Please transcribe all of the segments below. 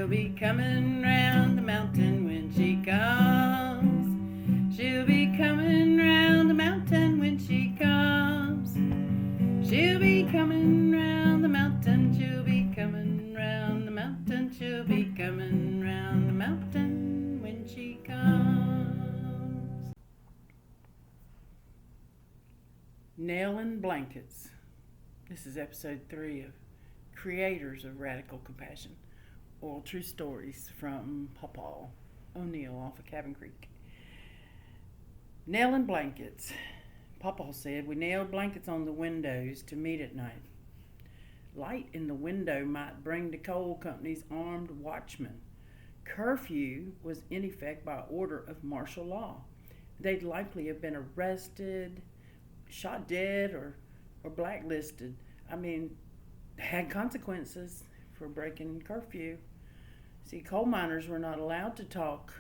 She'll be coming round the mountain when she comes. She'll be coming round the mountain when she comes. She'll be coming round the mountain. She'll be coming round the mountain. She'll be coming round the mountain when she comes. Nailing Blankets. This is episode 3 of Creators of Radical Compassion, Oral True Stories from Papaw O'Neill off of Cabin Creek. Nailing blankets. Papaw said we nailed blankets on the windows to meet at night. Light in the window might bring the coal company's armed watchmen. Curfew was in effect by order of martial law. They'd likely have been arrested, shot dead, or blacklisted. Had consequences for breaking curfew. See, coal miners were not allowed to talk.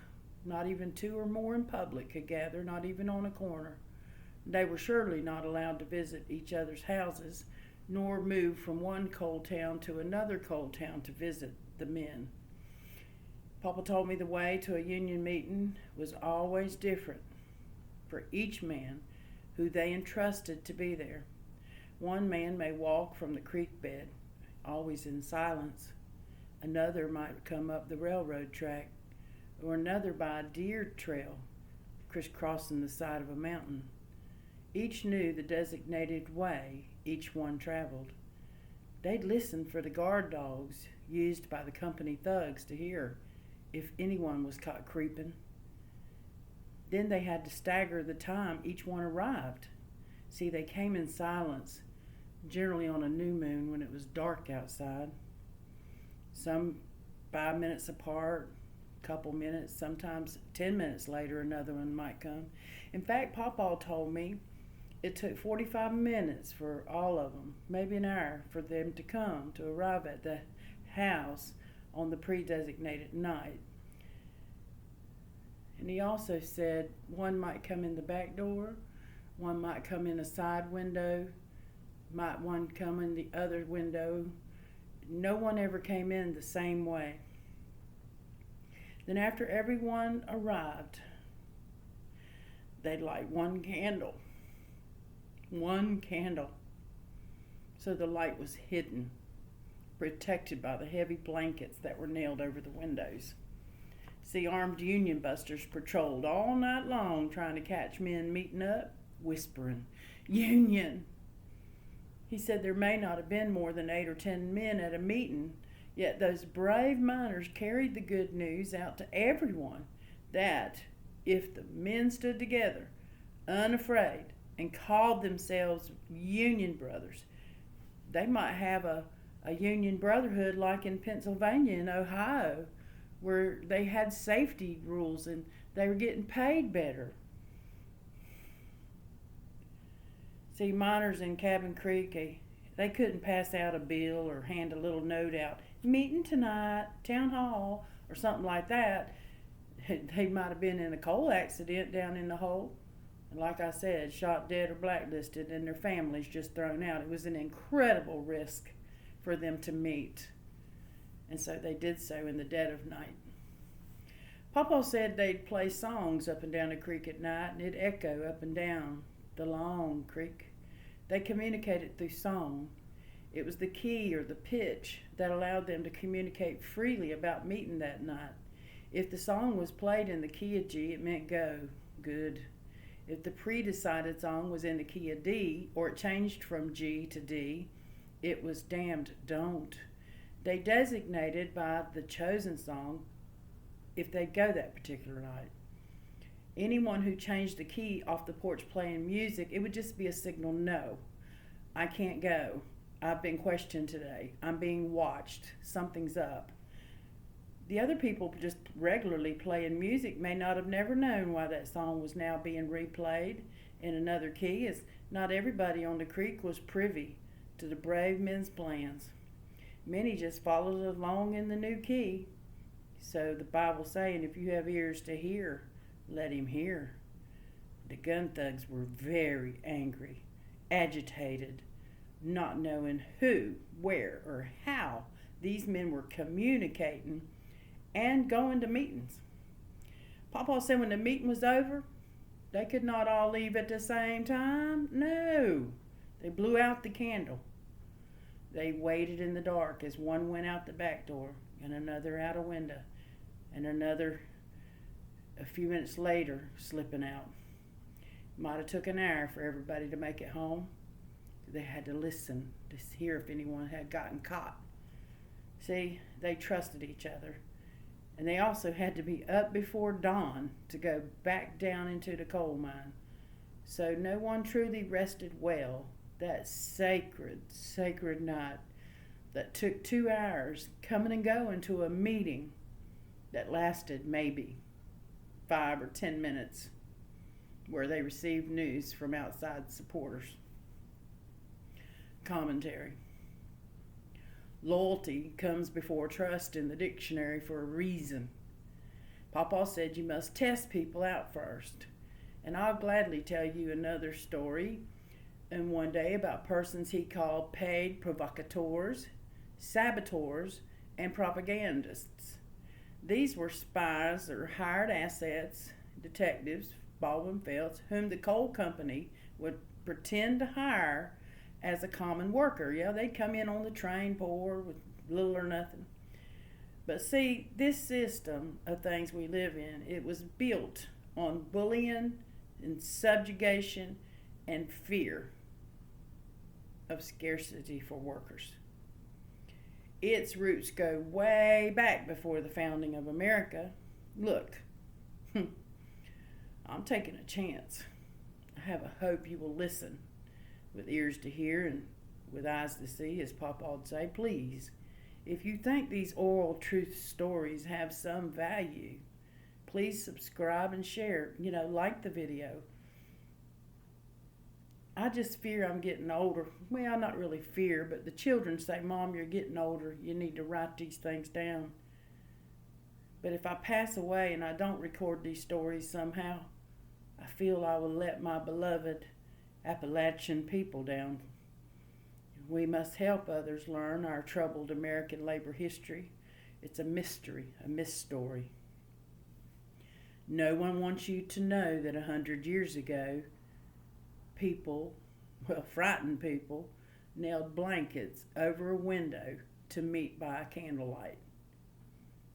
Not even 2 or more in public could gather, not even on a corner. They were surely not allowed to visit each other's houses, nor move from one coal town to another coal town to visit the men. Papa told me the way to a union meeting was always different for each man who they entrusted to be there. One man may walk from the creek bed, always in silence. Another might come up the railroad track, or another by a deer trail, crisscrossing the side of a mountain. Each knew the designated way each one traveled. They'd listen for the guard dogs used by the company thugs to hear if anyone was caught creeping. Then they had to stagger the time each one arrived. See, they came in silence, generally on a new moon when it was dark outside. Some 5 minutes apart, a couple minutes, sometimes 10 minutes later another one might come. In fact, Papaw told me it took 45 minutes for all of them, maybe an hour, for them to come to arrive at the house on the pre-designated night. And he also said one might come in the back door, one might come in a side window, might one come in the other window. No one ever came in the same way. Then after everyone arrived, they'd light one candle. One candle. So the light was hidden, protected by the heavy blankets that were nailed over the windows. See, armed union busters patrolled all night long trying to catch men meeting up, whispering, "Union!" He said there may not have been more than 8 or 10 men at a meeting, yet those brave miners carried the good news out to everyone that if the men stood together, unafraid, and called themselves Union Brothers, they might have a Union Brotherhood like in Pennsylvania and Ohio, where they had safety rules and they were getting paid better. See, miners in Cabin Creek, they couldn't pass out a bill or hand a little note out, "Meeting tonight, town hall," or something like that. They might have been in a coal accident down in the hole. And like I said, shot dead or blacklisted and their families just thrown out. It was an incredible risk for them to meet. And so they did so in the dead of night. Papa said they'd play songs up and down the creek at night, and it'd echo up and down the long creek. They communicated through song. It was the key or the pitch that allowed them to communicate freely about meeting that night. If the song was played in the key of G, it meant go, good. If the pre-decided song was in the key of D, or it changed from G to D, it was damned, don't. They designated by the chosen song if they'd go that particular night. Anyone who changed the key off the porch playing music, it would just be a signal, no, I can't go. I've been questioned today. I'm being watched. Something's up. The other people just regularly playing music may not have never known why that song was now being replayed in another key, as not everybody on the creek was privy to the brave men's plans. Many just followed along in the new key. So the Bible's saying, if you have ears to hear, let him hear. The gun thugs were very angry, agitated, not knowing who, where, or how these men were communicating and going to meetings. Papa said when the meeting was over, they could not all leave at the same time. No, they blew out the candle. They waited in the dark as one went out the back door and another out a window and another a few minutes later slipping out. Might have took an hour for everybody to make it home. They had to listen to hear if anyone had gotten caught. See, they trusted each other. And they also had to be up before dawn to go back down into the coal mine. So no one truly rested well that sacred, sacred night that took 2 hours coming and going to a meeting that lasted maybe 5 or 10 minutes, where they received news from outside supporters. Commentary. Loyalty comes before trust in the dictionary for a reason. Papa said you must test people out first. And I'll gladly tell you another story and one day about persons he called paid provocateurs, saboteurs, and propagandists. These were spies or hired assets, detectives, Baldwin Felts, whom the coal company would pretend to hire as a common worker. Yeah, they'd come in on the train poor with little or nothing. But see, this system of things we live in, it was built on bullying and subjugation and fear of scarcity for workers. Its roots go way back before the founding of America. Look, I'm taking a chance. I have a hope you will listen with ears to hear and with eyes to see, as Papa would say. Please, if you think these oral truth stories have some value, please subscribe and share. Like the video. I just fear I'm getting older. Well, not really fear, but the children say, Mom, you're getting older. You need to write these things down. But if I pass away and I don't record these stories somehow, I feel I will let my beloved Appalachian people down. We must help others learn our troubled American labor history. It's a mystery, a mystery. No one wants you to know that 100 years ago, frightened people, nailed blankets over a window to meet by candlelight.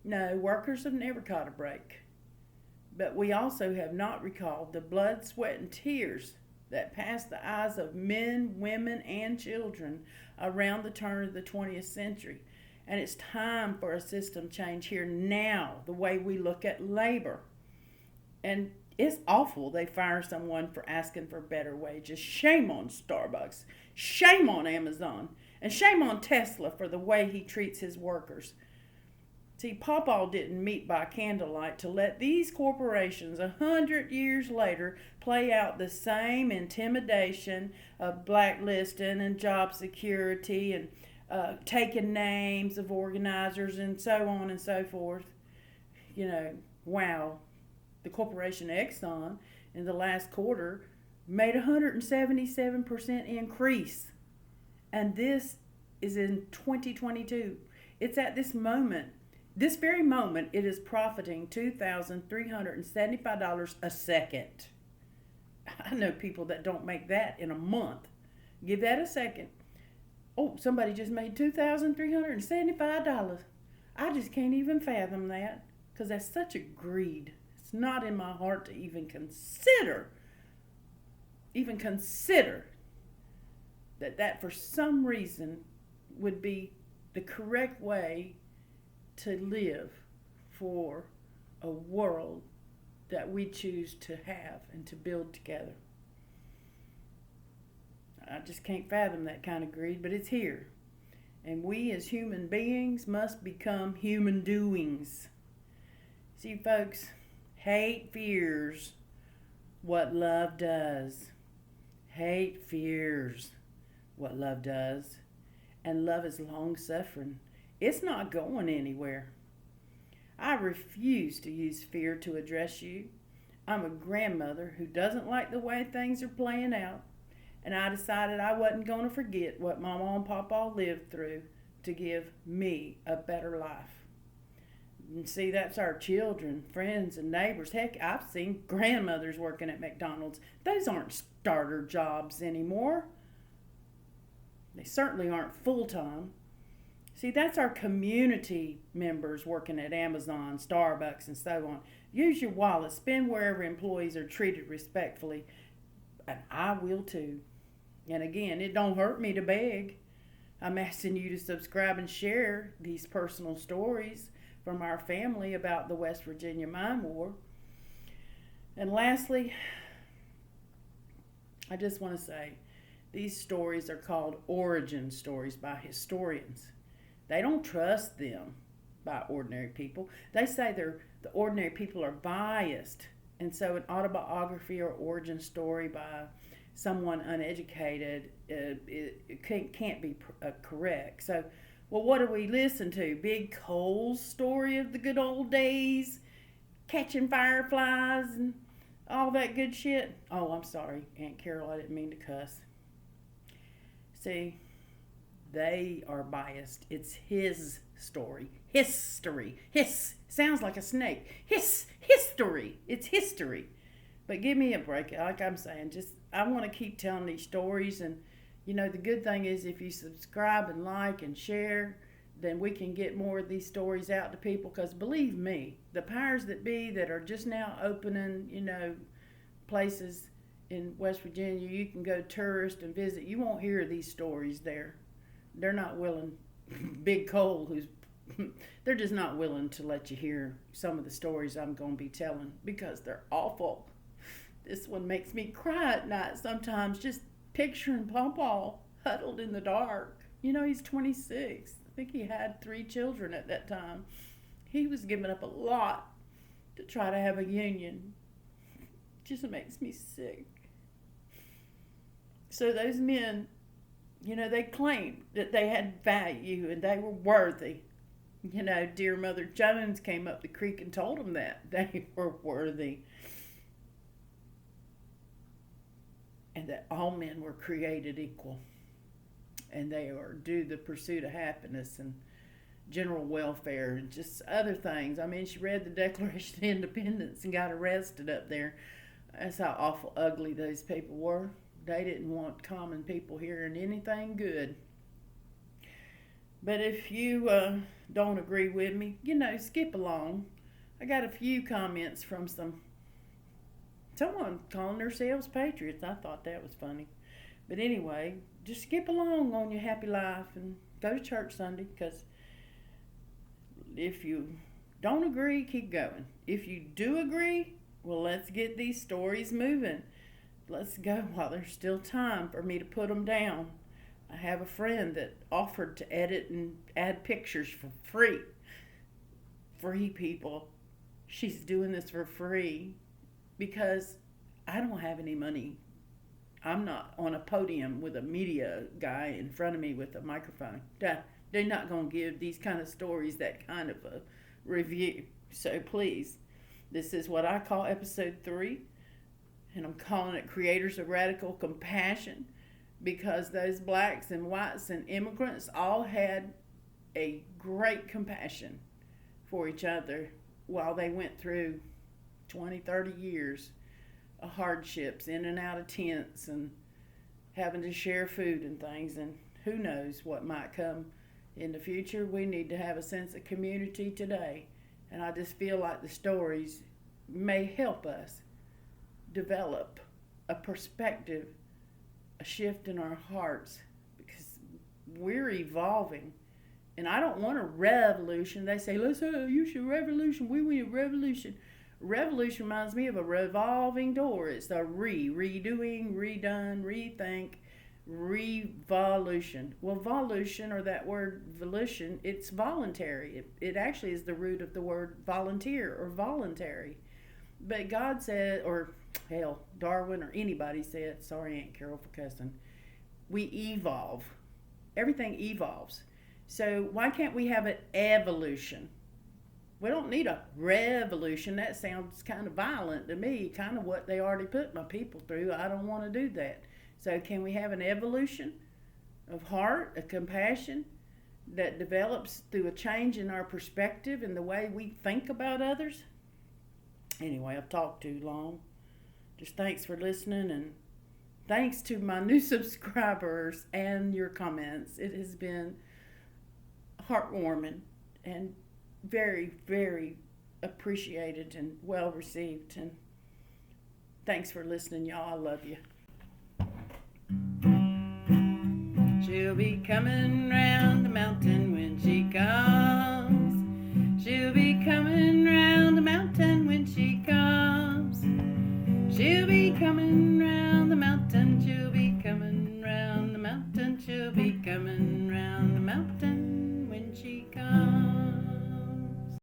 No, workers have never caught a break. But we also have not recalled the blood, sweat, and tears that passed the eyes of men, women, and children around the turn of the 20th century. And it's time for a system change here now, the way we look at labor. And it's awful they fire someone for asking for better wages. Shame on Starbucks. Shame on Amazon. And shame on Tesla for the way he treats his workers. See, Papa didn't meet by candlelight to let these corporations 100 years later play out the same intimidation of blacklisting and job security and taking names of organizers and so on and so forth. Wow. The corporation Exxon in the last quarter made 177% increase. And this is in 2022. It's at this very moment, it is profiting $2,375 a second. I know people that don't make that in a month. Give that a second. Oh, somebody just made $2,375. I just can't even fathom that, because that's such a greed. It's not in my heart to even consider that for some reason would be the correct way to live for a world that we choose to have and to build together. I just can't fathom that kind of greed, but it's here. And we as human beings must become human doings. See, folks, hate fears what love does. Hate fears what love does. And love is long-suffering. It's not going anywhere. I refuse to use fear to address you. I'm a grandmother who doesn't like the way things are playing out, and I decided I wasn't going to forget what Mama and Papa lived through to give me a better life. And see, that's our children, friends, and neighbors. Heck, I've seen grandmothers working at McDonald's. Those aren't starter jobs anymore. They certainly aren't full-time. See, that's our community members working at Amazon, Starbucks, and so on. Use your wallet. Spend wherever employees are treated respectfully. And I will too. And again, it don't hurt me to beg. I'm asking you to subscribe and share these personal stories from our family about the West Virginia Mine War. And lastly, I just want to say, these stories are called origin stories by historians. They don't trust them by ordinary people. They say the ordinary people are biased. And so an autobiography or origin story by someone uneducated, it can't be correct. So, well, what do we listen to? Big Cole's story of the good old days, catching fireflies and all that good shit? Oh, I'm sorry, Aunt Carol, I didn't mean to cuss. See, they are biased. It's his story. History. Sounds like a snake. History. It's history. But give me a break. Like I'm saying, I want to keep telling these stories. And, the good thing is if you subscribe and like and share, then we can get more of these stories out to people. Because believe me, the powers that be that are just now opening, places in West Virginia, you can go tourist and visit. You won't hear these stories there. They're not willing. Big Cole, they're just not willing to let you hear some of the stories I'm going to be telling because they're awful. This one makes me cry at night sometimes, just picturing Papaw huddled in the dark. He's 26. I think he had 3 children at that time. He was giving up a lot to try to have a union. It just makes me sick. So those men, they claimed that they had value and they were worthy. Dear Mother Jones came up the creek and told them that they were worthy. And that all men were created equal. And they are due the pursuit of happiness and general welfare and just other things. I mean, she read the Declaration of Independence and got arrested up there. That's how awful ugly those people were. They didn't want common people hearing anything good. But if you don't agree with me, skip along. I got a few comments from someone calling themselves patriots. I thought that was funny. But anyway, just skip along on your happy life and go to church Sunday, because if you don't agree, keep going. If you do agree, well, let's get these stories moving. Let's go while there's still time for me to put them down. I have a friend that offered to edit and add pictures for free. Free, people. She's doing this for free because I don't have any money. I'm not on a podium with a media guy in front of me with a microphone. They're not going to give these kind of stories that kind of a review. So please, this is what I call episode 3. And I'm calling it Creators of Radical Compassion, because those blacks and whites and immigrants all had a great compassion for each other while they went through 20, 30 years of hardships, in and out of tents and having to share food and things. And who knows what might come in the future. We need to have a sense of community today. And I just feel like the stories may help us develop a perspective, a shift in our hearts, because we're evolving. And I don't want a revolution. They say, let's use your revolution. We want a revolution. Revolution reminds me of a revolving door. It's a redoing, redone, rethink, revolution. Well, volution, or that word volition, it's voluntary. It actually is the root of the word volunteer or voluntary. But God said, or hell, Darwin or anybody said, sorry Aunt Carol for cussing, we evolve. Everything evolves. So why can't we have an evolution? We don't need a revolution. That sounds kind of violent to me, kind of what they already put my people through. I don't want to do that. So can we have an evolution of heart, of compassion, that develops through a change in our perspective and the way we think about others. Anyway, I've talked too long. Just thanks for listening, and thanks to my new subscribers and your comments. It has been heartwarming and very, very appreciated and well received. And thanks for listening, y'all. I love you. She'll be coming round the mountain when she comes. She'll be coming round the mountain when she comes. She'll be coming